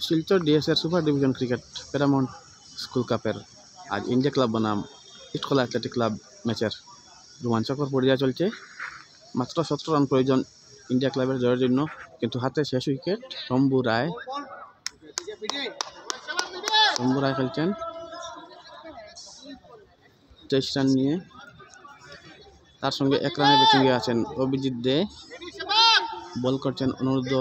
শিলচর ডিএসএর super division cricket Paramount school কাপের আজ ইন্ডিয়া ক্লাব বনাম ইটখোলা অ্যাথলেটিক ক্লাব ম্যাচের রোমাঞ্চকর পর্যায়ে চলছে। মাত্র 17 রান প্রয়োজন ইন্ডিয়া ক্লাবের জয়ের জন্য, কিন্তু হাতে শেষ উইকেট। শম্ভু রায় খেলছেন 23 রান নিয়ে। তার সঙ্গে 1 রানে ব্যাটিংয়ে আছেন অভিজিৎ দে। বল করছেন অনূর্ধ্ব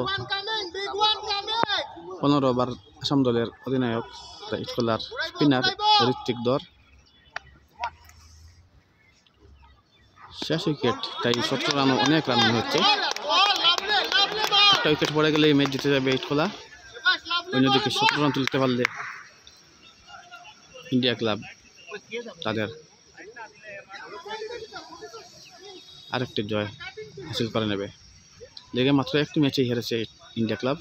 15 ওভার আসাম দলের অধিনায়ক ইটখোলার স্পিনার ঋত্বিক দর। শেষ উইকেট, তাই 17 রানও অনেক রান মনে হচ্ছে। একটা উইকেট পড়ে গেলে ম্যাচ জিতে যাবে ইটখোলা। অন্যদিকে 17 রান তুলতে পারলে ইন্ডিয়া ক্লাব তাদের আরেকটি জয় হাসিল করে নেবে। লিগে মাত্র একটি ম্যাচেই হেরেছে India club.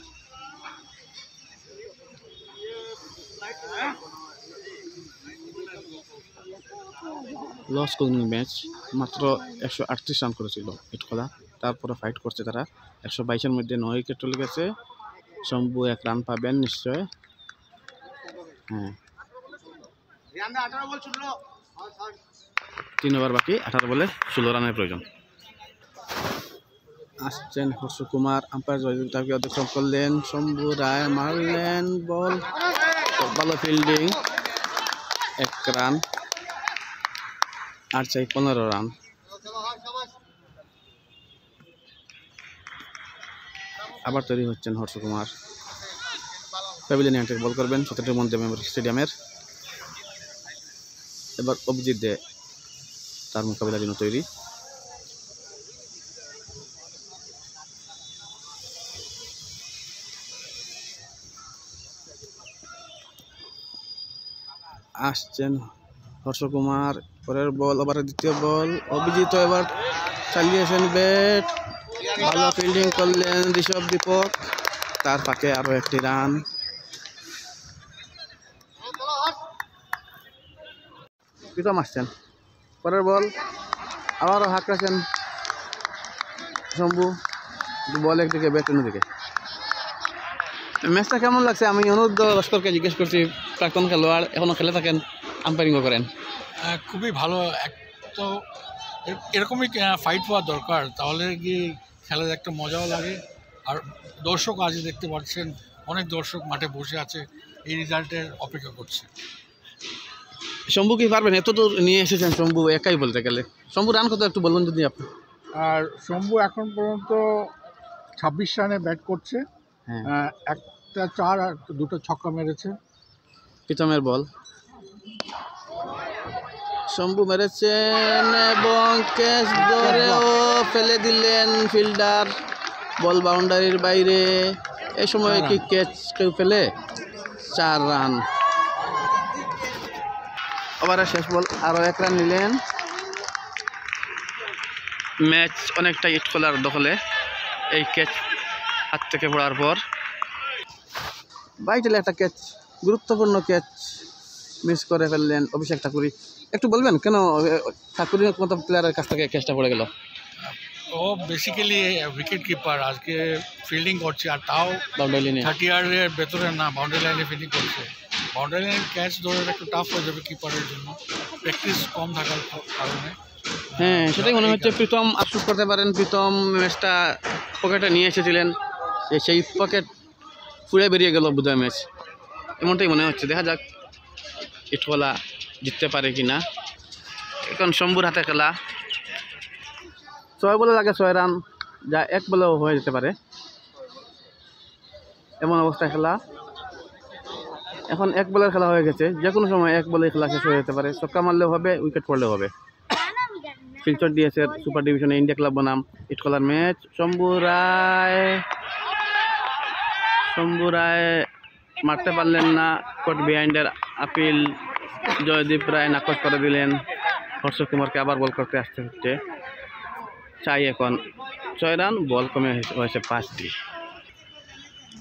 Low scoring match, মাত্র 138 রান করেছিল ইটখোলা। তারপরে ফাইট করছে তারা। 122-এর মধ্যে 9 উইকেট চলে গেছে। শম্ভু 1 রান পাবেন নিশ্চয়। হ্যাঁ, 3 ওভার বাকি, 18 বলে 16 রানের প্রয়োজন। আসছেন হর্ষ কুমার, আম্পায়ার জয়যুক্তাকে অধ্যক্ষ করলেন। শম্ভু রায় মারলেন বল, ভালো ফিল্ডিং, 1 রান, আর চাই 15 রান। আবার তৈরি হচ্ছেন হর্ষ কুমার। প্যাভিলিয়ন অ্যাটাক বল করবেন সতীর্থ মন্দির মেমোরিয়াল স্টেডিয়ামের। এবার অভিজিৎ দে তার মোকাবিলার জন্য তৈরি। আসছেন হর্ষ কুমার, পরের বল, আবার দ্বিতীয় বল। অভিজিৎ এবার চালিয়েছেন ব্যাট, ভালো ফিল্ডিং করলেন ঋষভ দীপক। তার ফাঁকে আরো 1টি রান। প্রীতম আসছেন, পরের বল, আবারও হাঁকাছেন শম্ভু। বল একদিকে, ব্যাট অন্যদিকে। ম্যাচটা কেমন লাগছে? আমি অনূর্ধ্ব লস্করকে জিজ্ঞেস করছি, প্রাক্তন খেলোয়াড়, এখনো খেলে থাকেন, আম্পায়ারিংও করেন। খুবই ভালো। তো এরকমই ফাইট হওয়া দরকার, তাহলে গিয়ে খেলার একটা মজাও লাগে। আর দর্শক আজ দেখতে পাচ্ছেন, অনেক দর্শক মাঠে বসে আছে, এই রেজাল্টের অপেক্ষা করছে। শম্ভু কি পারবেন? এত দূর নিয়ে এসেছেন শম্ভু একাই বলতে গেলে। শম্ভু রান কত একটু বলুন যদি আপনি। আর শম্ভু এখন পর্যন্ত 26 রানে ব্যাট করছে। হ্যাঁ, 1টা 4 আর 2টো ছক্কা মেরেছে। প্রীতমের বল, শম্ভু মেরেছেন এবং ক্যাচ ধরেও ফেলে দিলেন ফিল্ডার। বল বাউন্ডারির বাইরে। এই সময় কি ক্যাচ কেউ ফেলে? 4 রান। ওভারের শেষ বল, আরও 1 রান নিলেন। ম্যাচ অনেকটা ইটখোলার দখলে এই ক্যাচ হাত থেকে পড়ার পর। ভাইটাল একটা ক্যাচ, গুরুত্বপূর্ণ ক্যাচ মিস করে ফেললেন অভিষেক ঠাকুরি। একটু বলবেন কেন ঠাকুরের মতো প্লেয়ারের কাছ থেকে ক্যাচটা পড়ে গেল? ও বেসিক্যালি উইকেট কিপার, আজকে ফিল্ডিং করছে, আর তাও বাউন্ডারি লাইনে 30 ইয়ার্ডের ভেতরে না, বাউন্ডারি লাইনে ফিল্ডিং করছে। বাউন্ডারি লাইনে ক্যাচ ধরে একটু টাফ হয়ে যাবে কিপারের জন্য, প্র্যাকটিস কম থাকার কারণে। হ্যাঁ, সেটাই মনে হচ্ছে। প্রীতম আফসোস করতে পারেন, প্রীতম ম্যাচটা পকেটে নিয়ে এসেছিলেন, সেই পকেট ফুড়ে বেরিয়ে গেল বোধহয় ম্যাচ, এমনটাই মনে হচ্ছে। দেখা যাক ইটখোলা জিততে পারে কি না। এখন শম্ভুর হাতে খেলা। 6 বলে লাগে 6 রান, যা 1 বলেও হয়ে যেতে পারে, এমন অবস্থায় খেলা। এখন 1 বলের খেলা হয়ে গেছে, যে কোনো সময় 1 বলে খেলা শেষ হয়ে যেতে পারে। ছক্কা মারলেও হবে, উইকেট পড়লেও হবে। শিলচর ডিএসএর সুপার ডিভিশনে ইন্ডিয়া ক্লাব বনাম ইটখোলার ম্যাচ। শম্ভু রায় মারতে পারলেন না, কোর্ট বিহাইন্ডের আপিল। জয়দীপ রায় নাকচ করে দিলেন। হর্ষ কুমারকে আবার বল করতে আসতে হচ্ছে। চাই এখন 6 রান, বল কমে হয়েছে 5টি।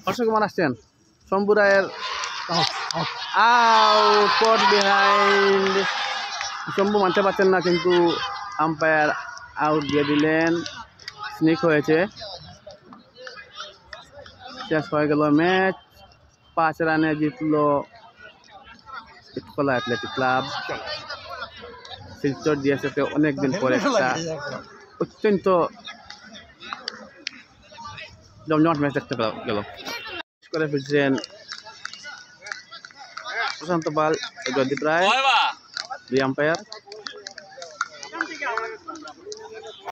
হর্ষ কুমার আসছেন, শম্ভু রায়ের আউট, কোর্ট বিহাইন্ড। শম্ভু মানতে পারছেন না, কিন্তু আম্পায়ার আউট দিয়ে দিলেন। স্নিক হয়েছে, শেষ হয়ে গেল ম্যাচ। 5 রানে জিতলো ইটকলা অ্যাথলেটিক ক্লাব। শিলচর ডিএসএতে অনেকদিন পরে একটা অত্যন্ত জমজমাট ম্যাচ দেখতে গেল। করে ফিরছেন প্রশান্ত পাল, জয়দীপ রায়, দুই আম্পায়ার।